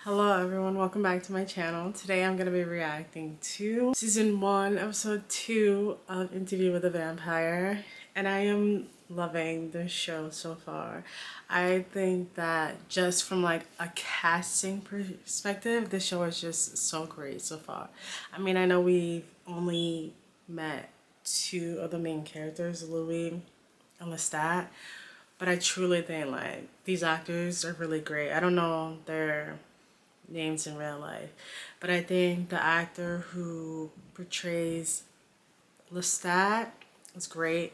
Hello everyone, welcome back to my channel. Today I'm going to be reacting to season 1 episode 2 of Interview with a Vampire, and I am loving this show so far. I think that just from like a casting perspective, this show is just so great so far. I mean, I know we've only met 2 of the main characters, Louis and Lestat, but I truly think like these actors are really great. I don't know their names in real life, but I think the actor who portrays Lestat is great.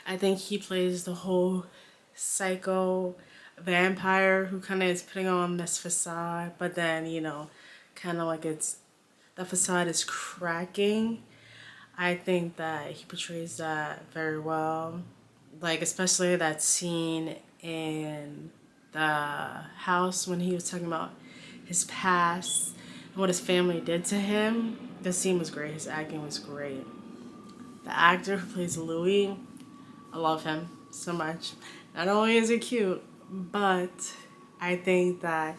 I think he plays the whole psycho vampire who kind of is putting on this facade, but then, you know, kind of like the facade is cracking. I think that he portrays that very well. Like, especially that scene in the house when he was talking about his past and what his family did to him. The scene was great. His acting was great. The actor who plays Louis, I love him so much. Not only is he cute, but I think that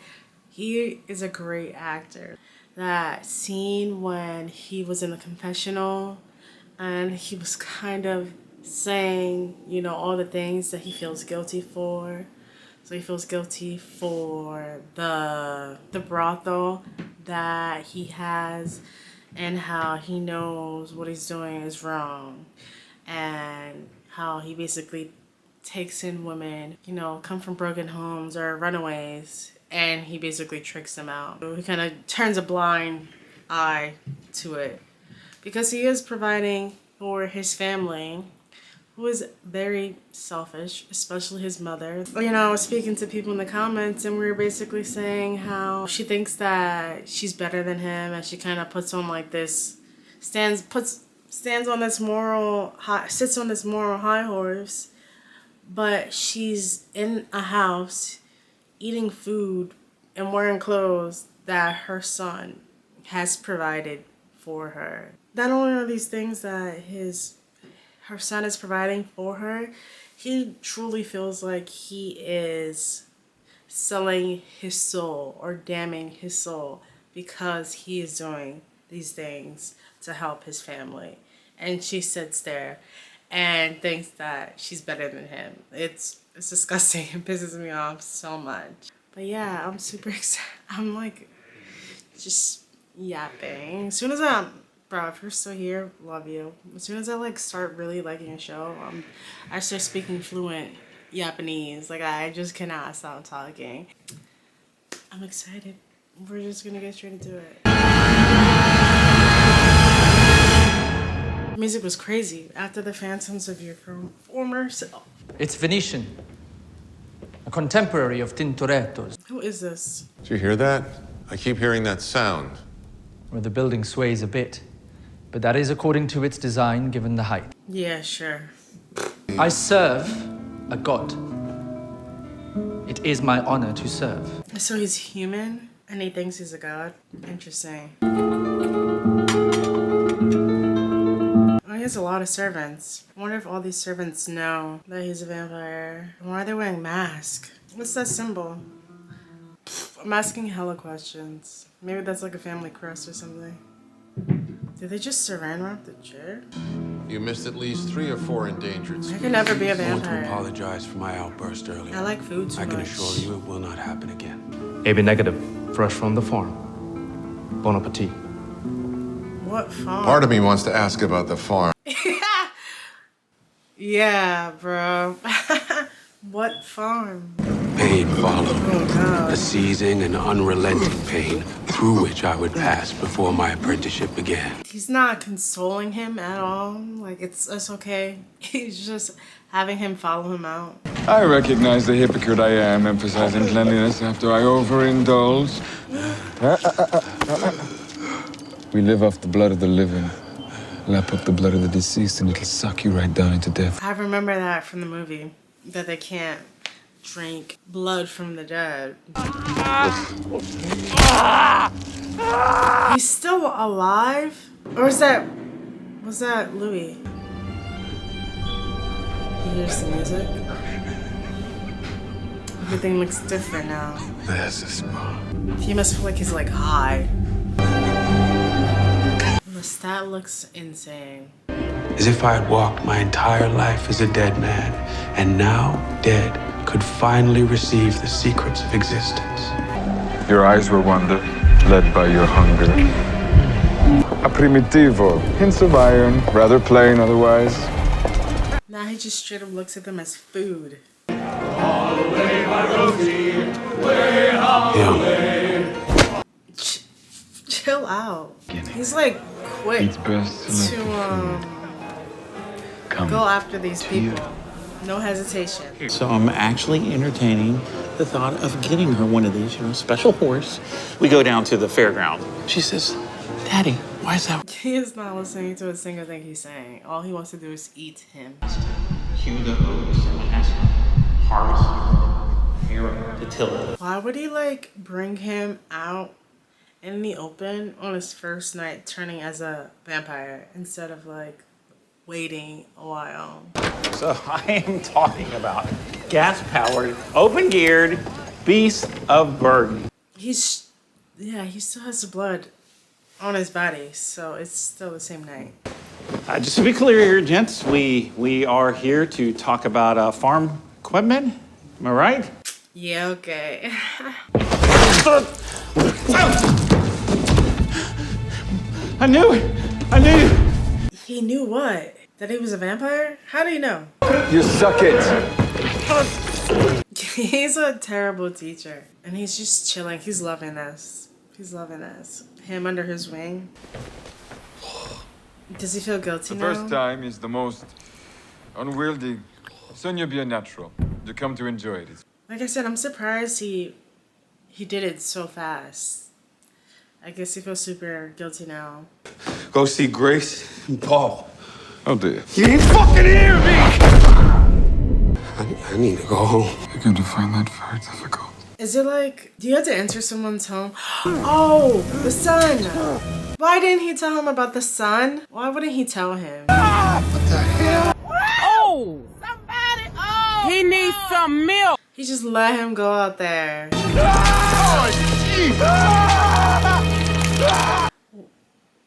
he is a great actor. That scene when he was in the confessional and he was kind of saying, you know, all the things that he feels guilty for. So he feels guilty for the brothel that he has and how he knows what he's doing is wrong, and how he basically takes in women, you know, come from broken homes or runaways, and he basically tricks them out. So he kind of turns a blind eye to it because he is providing for his family, who is very selfish, especially his mother. You know, I was speaking to people in the comments and we were basically saying how she thinks that she's better than him, and she kind of puts on like this, sits on this moral high horse, but she's in a house eating food and wearing clothes that her son has provided for her. Not only are these things that her son is providing for her, he truly feels like he is selling his soul or damning his soul because he is doing these things to help his family. And she sits there and thinks that she's better than him. It's disgusting. It pisses me off so much. But yeah, I'm super excited. I'm like just yapping. As soon as bro, if you're still here, love you. As soon as I like start really liking a show, I start speaking fluent Japanese. Like, I just cannot stop talking. I'm excited. We're just gonna get straight into it. The music was crazy. After the Phantoms of Your Former Self. It's Venetian, a contemporary of Tintoretto's. Who is this? Did you hear that? I keep hearing that sound. Where the building sways a bit, but that is according to its design given the height. Yeah, sure. I serve a god. It is my honor to serve. So he's human and he thinks he's a god? Interesting. Oh, he has a lot of servants. I wonder if all these servants know that he's a vampire. Why are they wearing masks? What's that symbol? I'm asking hella questions. Maybe that's like a family crest or something. Did they just saran wrap the chair? You missed at least 3 or 4 endangered I species. could never be a I want to vampire. apologize for my outburst earlier. I like food too I can much. assure you it will not happen again. AB negative, fresh from the farm. Bon appetit. What farm? Part of me wants to ask about the farm. Yeah, bro. What farm? Pain followed. Oh, God. A seizing and unrelenting pain through which I would pass before my apprenticeship began. He's not consoling him at all. Like, it's okay. He's just having him follow him out. I recognize the hypocrite I am, emphasizing cleanliness after I overindulge. We live off the blood of the living. Lap up the blood of the deceased and it'll suck you right down into death. I remember that from the movie, that they can't drink blood from the dead. He's still alive? Or was that Louis? He hears the music. Everything looks different now. There's a spot. He must feel like he's like high. Lestat looks insane. As if I had walked my entire life as a dead man, and now, dead, could finally receive the secrets of existence. Your eyes were wonder, led by your hunger. A primitivo, hints of iron, rather plain otherwise. Now he just straight up looks at them as food. Yeah. Chill out. He's like quick It's best to to come go after these people. No hesitation. So I'm actually entertaining the thought of getting her one of these, special horse. We go down to the fairground. She says, Daddy, why is that? He is not listening to a single thing he's saying. All he wants to do is eat him. Hugo has harvest hero to till it. Why would he like bring him out in the open on his first night turning as a vampire instead of like waiting a while? So I am talking about gas-powered, open-geared beast of burden. He still has the blood on his body, so it's still the same night. Just to be clear here, gents, we are here to talk about farm equipment. Am I right? Yeah, okay. I knew it. He knew what? That he was a vampire? How do you know? You suck it! He's a terrible teacher. And he's just chilling. He's loving this. He's loving this. Him under his wing. Does he feel guilty The now? first time is the most unwieldy. Soon you'll be a natural. You come to enjoy it. Like I said, I'm surprised he did it so fast. I guess he feels super guilty now. Go see Grace and Paul. Oh dear. You ain't fucking hear me! I need to go home. You're going to find that very difficult. Is it like, do you have to enter someone's home? Oh, the sun! Why didn't he tell him about the sun? Why wouldn't he tell him? Oh! Somebody! Oh! He needs some milk! He just let him go out there.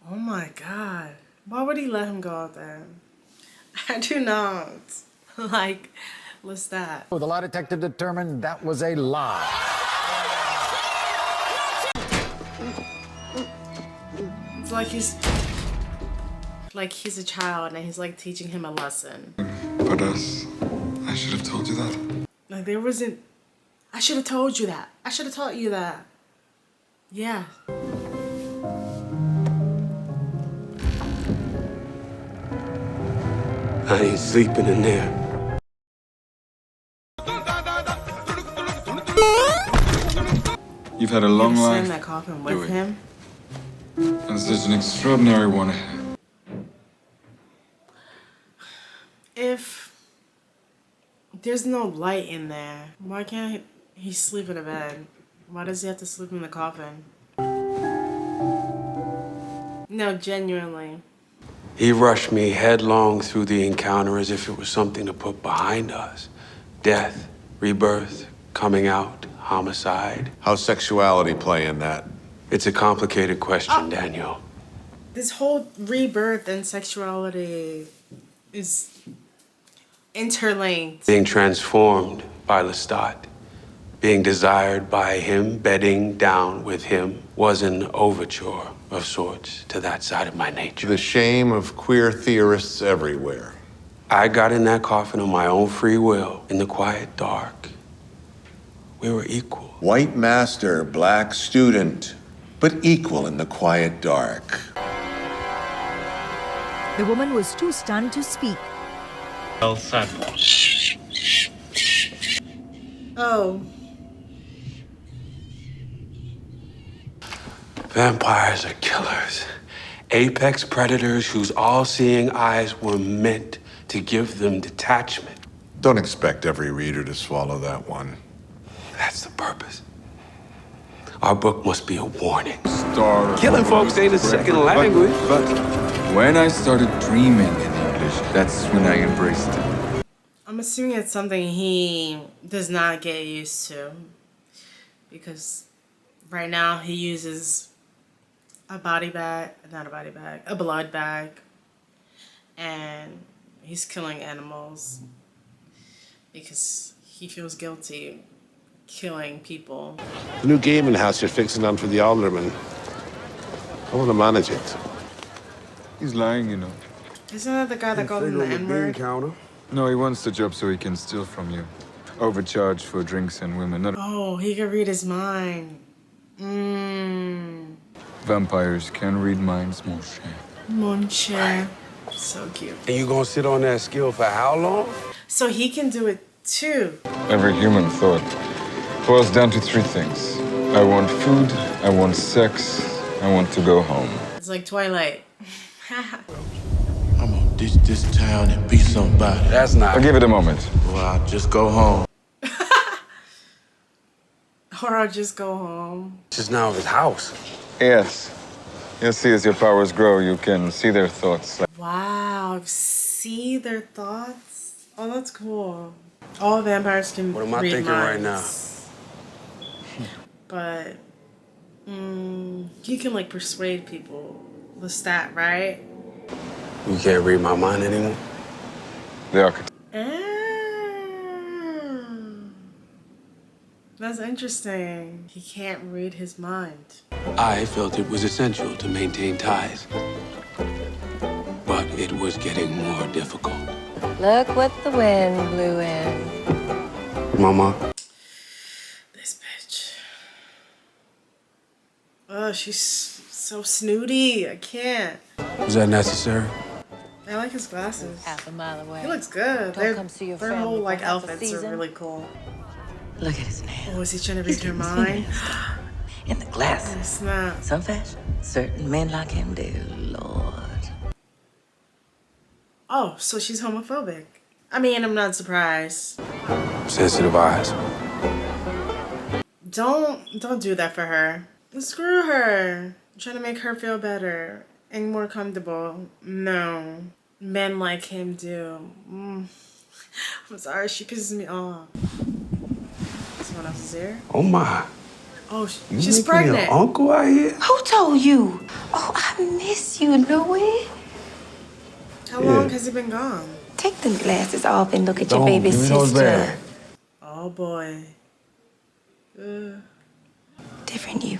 Oh my god. Why would he let him go out there? I do not like Lestat. The lie detector determined that was a lie. It's like he's a child and he's like teaching him a lesson. But I should have told you that. Like there wasn't, I should have told you that. I should have taught you that. Yeah. I ain't sleeping in there. You've had a You long sit life. in that coffin Do with it. him. And there's an extraordinary one ahead. If there's no light in there, why can't he sleep in a bed? Why does he have to sleep in the coffin? No, genuinely. He rushed me headlong through the encounter as if it was something to put behind us. Death, rebirth, coming out, homicide. How's sexuality play in that? It's a complicated question, Daniel. This whole rebirth and sexuality is interlinked. Being transformed by Lestat, being desired by him, bedding down with him, was an overture of sorts to that side of my nature. The shame of queer theorists everywhere. I got in that coffin on my own free will, in the quiet dark. We were equal. White master, black student, but equal in the quiet dark. The woman was too stunned to speak. Oh, Vampires are killers. Apex predators whose all-seeing eyes were meant to give them detachment. Don't expect every reader to swallow that one. That's the purpose. Our book must be a warning. Star Killing folks ain't a second language. But when I started dreaming in English, that's when I embraced it. I'm assuming it's something he does not get used to. because right now he uses a blood bag, and he's killing animals because he feels guilty killing people. The new gaming house you're fixing on for the alderman. I want to manage it. He's lying, you know. Isn't that the guy that called him the N-word? No, he wants the job so he can steal from you. Overcharge for drinks and women. No, Oh, he can read his mind. vampires can read minds, mon cher. Mon cher. So cute. And you gonna sit on that skill for how long? So he can do it too. Every human thought boils down to three things. I want food, I want sex, I want to go home. It's like Twilight. I'm gonna ditch this town and be somebody. That's not. I'll give it a moment. Well, I'll just go home. Or I'll just go home. This is now his house. Yes. You'll see as your powers grow, you can see their thoughts. Wow, see their thoughts? Oh, that's cool. All vampires can What am I read thinking right now? minds. But, you can like persuade people. Lestat, right? You can't read my mind anymore. The architect. That's interesting. He can't read his mind. I felt it was essential to maintain ties. But it was getting more difficult. Look what the wind blew in. Mama. This bitch. Oh, she's so snooty. I can't. Was that necessary? I like his glasses. Half a mile away. He looks good. Don't come see your Their family whole for like half a outfits are season. really cool. Look at his nails. Oh, is he trying to read your mind? And the glasses. Oh, snap. Some fashion. Certain men like him do, Lord. Oh, so she's homophobic. I mean, I'm not surprised. Sensitive eyes. Don't do that for her. Screw her. I'm trying to make her feel better and more comfortable. No. Men like him do. I'm sorry, she pisses me off. Someone else is here? Oh my. Oh, You she's making pregnant. your uncle out here? Who told you? Oh, I miss you, Louie. How long has he been gone? Take them glasses off and look at your Don't baby give me those sister. back. Oh boy. Different you.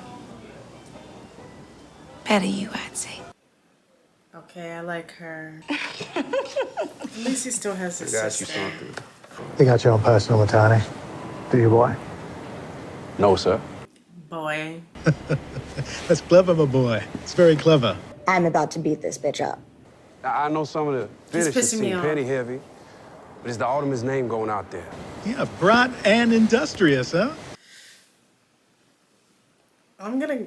Better you, I'd say. Okay, I like her. At least he still has his sister. You got your own personal attorney, do you, boy? No, sir. Boy. That's clever, my boy. It's very clever. I'm about to beat this bitch up. I know some of the He's finishes pissing me seem off. petty heavy, but it's the alderman's name going out there. Yeah, bright and industrious, huh? I'm gonna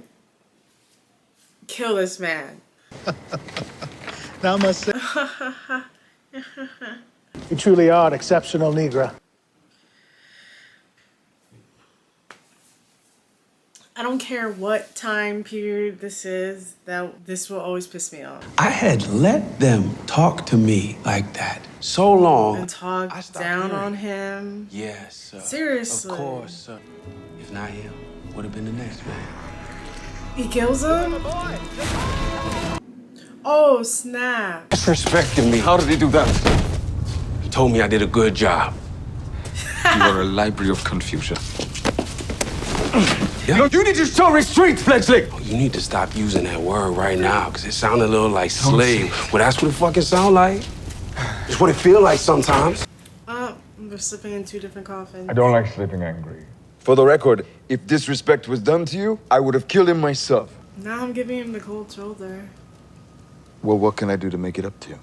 kill this man. Now I must say, you truly are an exceptional Negro. I don't care what time period this is, this will always piss me off. I had let them talk to me like that so long. And talk down on him. Yes, sir. Seriously. Of course, sir. If not him, would have been the next man. He kills him? Oh, snap. Disrespecting me. How did he do that? He told me I did a good job. You are a library of confusion. Yeah. You need to show restraint, fledgling! Oh, you need to stop using that word right now, because it sounded a little like slave. Well, that's what it fucking sound like. It's what it feel like sometimes. We're slipping in two different coffins. I don't like sleeping angry. For the record, if disrespect was done to you, I would have killed him myself. Now I'm giving him the cold shoulder. Well, what can I do to make it up to you?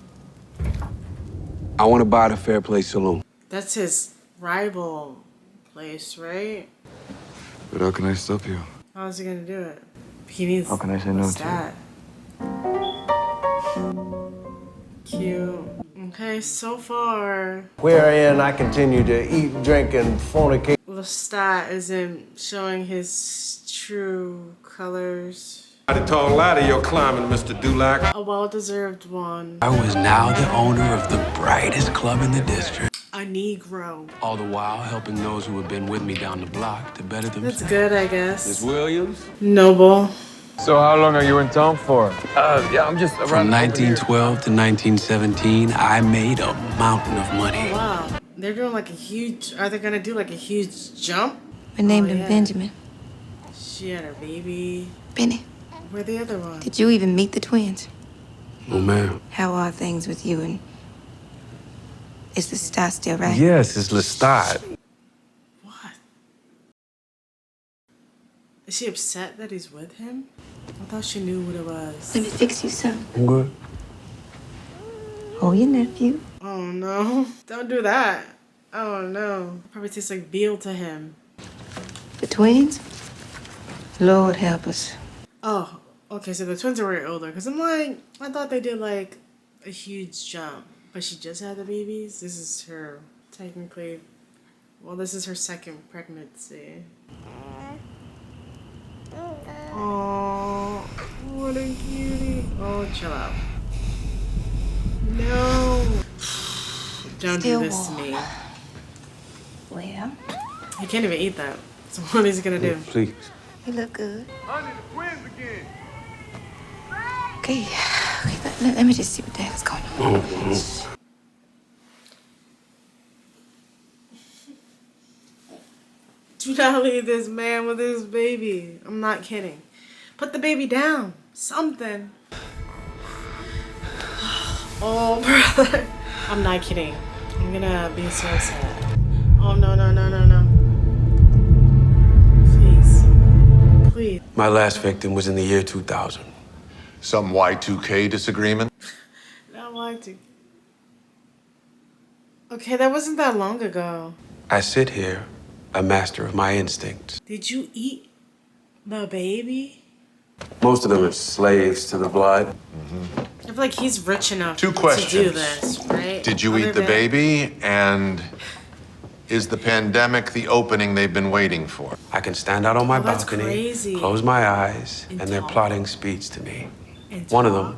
I want to buy the Fair Play Saloon. That's his rival place, right? But how can I stop you? How's he gonna do it? He needs. How can I say no what's to that? Cute. Okay, so far, Wherein I continue to eat, drink, and fornicate. Lestat isn't showing his true colors. Not a tall ladder you're climbing, Mr. Dulac. A well-deserved one. I was now the owner of the brightest club in the district. A Negro. All the while helping those who have been with me down the block to better themselves. That's good, I guess. Miss Williams? Noble. So how long are you in town for? Yeah, I'm just From 1912 to 1917, I made a mountain of money. Oh, wow. They're doing like a huge, are they gonna do like a huge jump? We named him Benjamin. She had her baby. Benny, Where the other one? did you even meet the twins? Oh, ma'am. How are things with you and... Is the star still right? Yes, it's Lestat. What? Is she upset that he's with him? I thought she knew what it was. Let me fix you some. I'm good. Oh, your nephew. Oh no. Don't do that. Oh no. Probably tastes like veal to him. The twins? Lord help us. Oh, okay, so the twins are way older. Because I'm like, I thought they did like a huge jump. But she just had the babies? This is her, technically, well, this is her second pregnancy. Oh, what a cutie. Oh, chill out. No. Don't Still do this warm. to me. Well, He can't even eat that. So what is he gonna do? Please. you look good. Honey, the twins again. Okay, let me just see what the heck's going on. Do not leave this man with his baby. I'm not kidding. Put the baby down. Something. Oh, brother. I'm not kidding. I'm gonna be so sad. Oh, no, no, no, no, no. Please. Please. My last victim was in the year 2000. Some Y2K disagreement? Not like to. Okay, that wasn't that long ago. I sit here, a master of my instincts. Did you eat the baby? Most of them are slaves to the blood. I feel like he's rich enough Two to do questions. this, right? Did you Other eat the than- baby? And is the pandemic the opening they've been waiting for? I can stand out on my Oh, that's balcony, crazy. close my eyes, And and they're talk. plotting speech to me. And One of talk?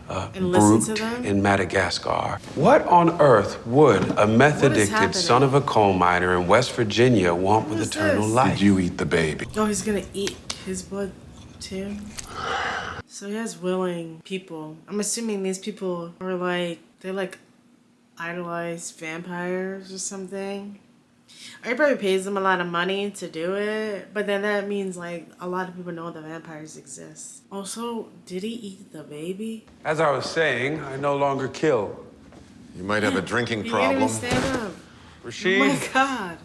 them, And listen to brute them? in Madagascar. What on earth would a meth-addicted happening? son of a coal miner in West Virginia want with is eternal this? life? Did you eat the baby? Oh, he's gonna eat his blood too? So he has willing people. I'm assuming these people are like, they like idolize vampires or something. Or he probably pays them a lot of money to do it. But then that means like a lot of people know that vampires exist. Also, did he eat the baby? As I was saying, I no longer kill. You might have a drinking He can't even problem. stand up. Rashid? Oh my God.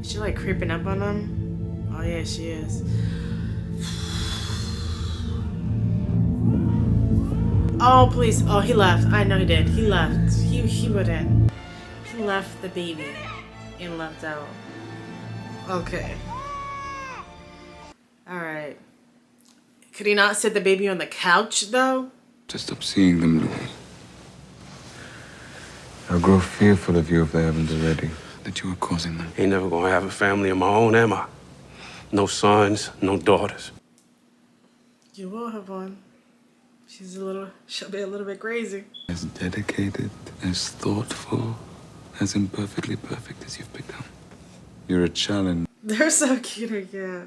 Is she like creeping up on him? Oh yeah, she is. Oh please. Oh, he left. I know he did. He left. He wouldn't. He left the baby and left out. Okay. Alright. Could he not sit the baby on the couch though? Just stop seeing them, Louis. I'll grow fearful of you if they haven't already. That you are causing them. Ain't never gonna have a family of my own, am I? No sons, no daughters. You will have one. She'll be a little bit crazy. As dedicated, as thoughtful, as imperfectly perfect as you've become. You're a challenge. They're so cute, yeah.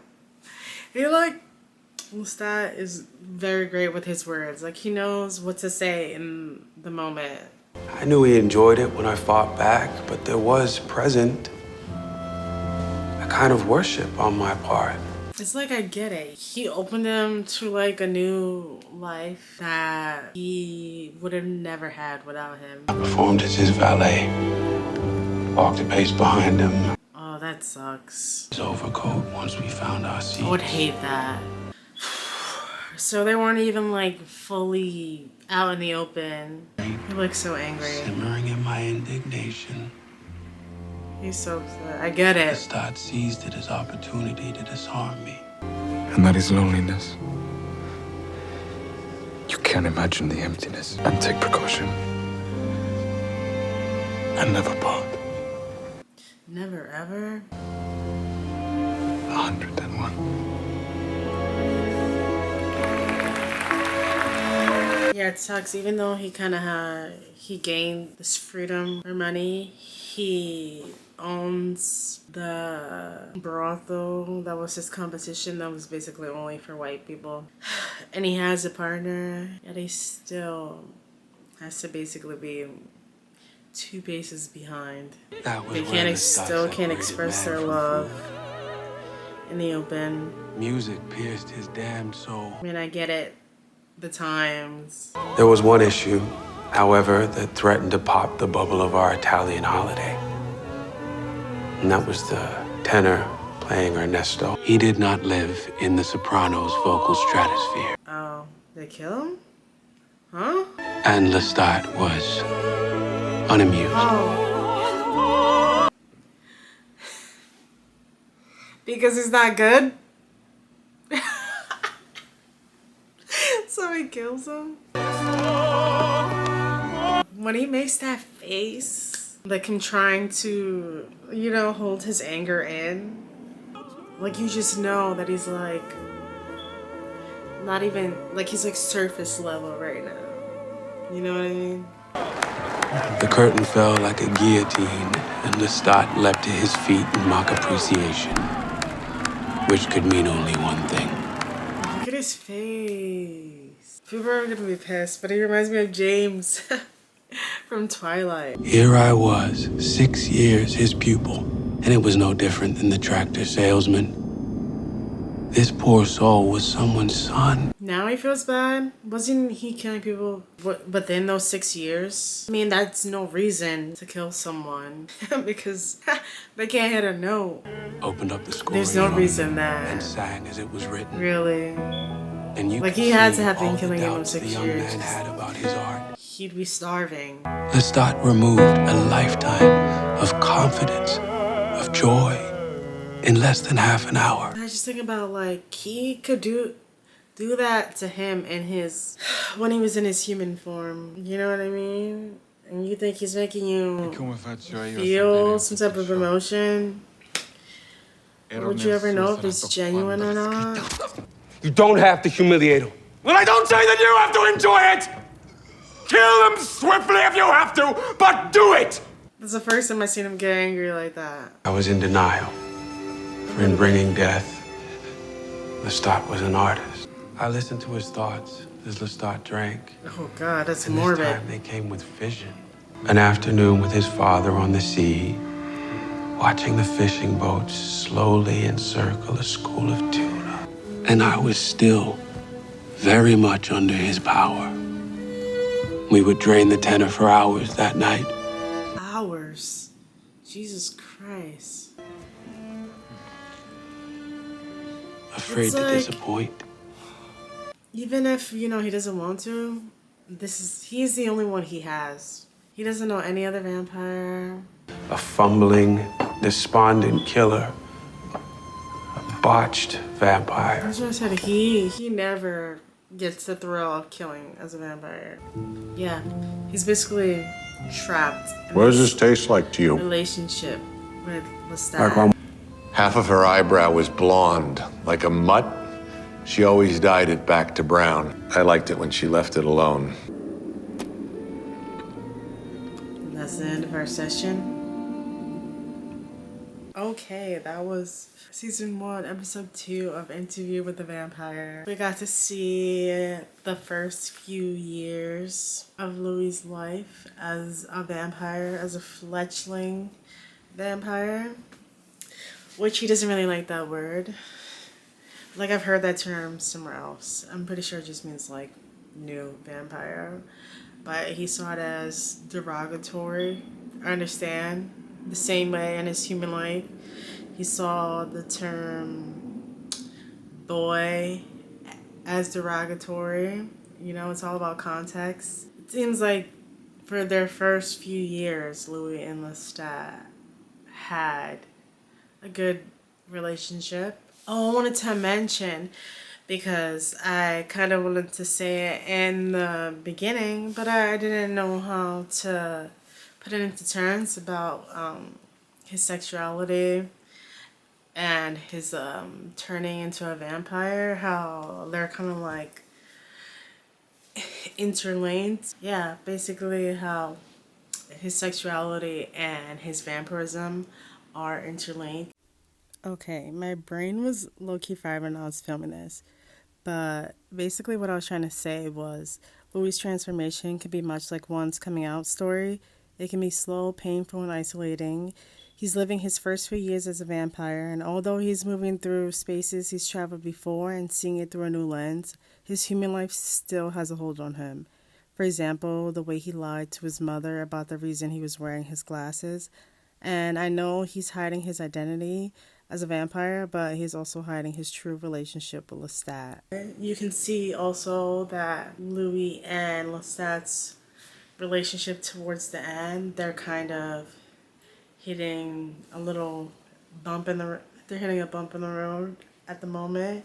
He like, Lestat is very great with his words. Like he knows what to say in the moment. I knew he enjoyed it when I fought back, but there was present a kind of worship on my part. It's like I get it. He opened him to like a new life that he would have never had without him. I performed as his valet, walked a pace behind him. Oh, that sucks. His overcoat once we found our seats. I would hate that. So they weren't even like fully out in the open. He looks so angry. Simmering in my indignation. He's so upset. I get it. Lestat seized it as opportunity to disarm me. And that is loneliness. You can't imagine the emptiness. And take precaution. And never part. Never ever. 101. Yeah, it sucks. Even though he gained this freedom for money, he owns the brothel that was his competition that was basically only for white people. And he has a partner, yet he still has to basically be 2 paces behind. They still can't express their love in the open. Music pierced his damned soul. I mean, I get it. The times. There was one issue, however, that threatened to pop the bubble of our Italian holiday. And that was the tenor playing Ernesto. He did not live in the soprano's vocal stratosphere. Oh, they kill him? Huh? And Lestat was unamused. Oh. Because he's not good? So he kills him? When he makes that face, like him trying to, you know, hold his anger in, like you just know that he's like, not even, like he's like surface level right now. You know what I mean? The curtain fell like a guillotine, and Lestat leapt to his feet in mock appreciation, which could mean only one thing. Look at his face. People are gonna be pissed, but he reminds me of James from Twilight. Here I was, 6 years his pupil, and it was no different than the tractor salesman. This poor soul was someone's son. Now he feels bad. Wasn't he killing people within those 6 years? I mean, that's no reason to kill someone because they can't hit a note. Opened up the score. There's no reason that. And sang as it was written. Really? And you like he had to have been killing him in 6 years. Man had about his art. He'd be starving. Lestat removed a lifetime of confidence, of joy, in less than half an hour. I just think about like he could do that to him in his when he was in his human form. You know what I mean? And you think he's making you feel some type of emotion? Would you ever know if it's genuine or not? You don't have to humiliate him. Well, I don't say that you have to enjoy it! Kill them swiftly if you have to, but do it! That's the first time I seen him get angry like that. I was in denial. For in bringing death, Lestat was an artist. I listened to his thoughts as Lestat drank. Oh God, that's and morbid. This time they came with vision. An afternoon with his father on the sea, watching the fishing boats slowly encircle a school of tuna. And I was still very much under his power. We would drain the tenor for hours that night. Hours? Jesus Christ. Afraid to disappoint. Even if, you know, he doesn't want to, he's the only one he has. He doesn't know any other vampire. A fumbling, despondent killer. A botched vampire. That's what I said. He never gets the thrill of killing as a vampire. Yeah. He's basically trapped in What does this taste like to you? relationship with Lestat. Half of her eyebrow was blonde, like a mutt. She always dyed it back to brown. I liked it when she left it alone. And that's the end of our session. Okay, that was season 1, episode 2 of Interview with the Vampire. We got to see the first few years of Louis' life as a vampire, as a fledgling vampire, which he doesn't really like that word. Like, I've heard that term somewhere else. I'm pretty sure it just means like new vampire, but he saw it as derogatory. I understand. The same way in his human life, he saw the term boy as derogatory. You know, it's all about context. It seems like for their first few years, Louis and Lestat had a good relationship. Oh, I wanted to mention, because I kind of wanted to say it in the beginning, but I didn't know how to put it into terms about his sexuality and his turning into a vampire, how they're kind of like interlinked. Yeah, basically how his sexuality and his vampirism are interlinked. Okay, my brain was low-key fried when I was filming this, but basically what I was trying to say was Louis' transformation can be much like one's coming out story. It can be slow, painful, and isolating. He's living his first few years as a vampire, and although he's moving through spaces he's traveled before and seeing it through a new lens, his human life still has a hold on him. For example, the way he lied to his mother about the reason he was wearing his glasses. And I know he's hiding his identity as a vampire, but he's also hiding his true relationship with Lestat. You can see also that Louis and Lestat's relationship towards the end, they're kind of hitting a little bump in the road at the moment,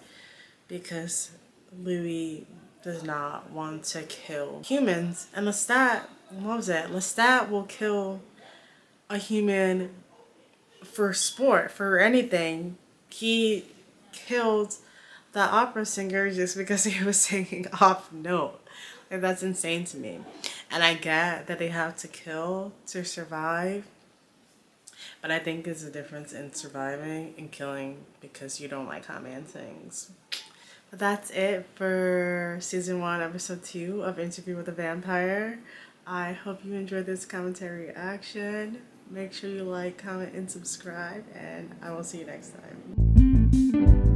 because Louis does not want to kill humans, and Lestat loves it. Lestat will kill a human for sport, for anything. He killed the opera singer just because he was singing off note. Like, that's insane to me. And I get that they have to kill to survive, but I think there's a difference in surviving and killing because you don't like how man sings. But that's it for season 1, episode 2 of Interview with a Vampire. I hope you enjoyed this commentary reaction. Make sure you like, comment, and subscribe, and I will see you next time.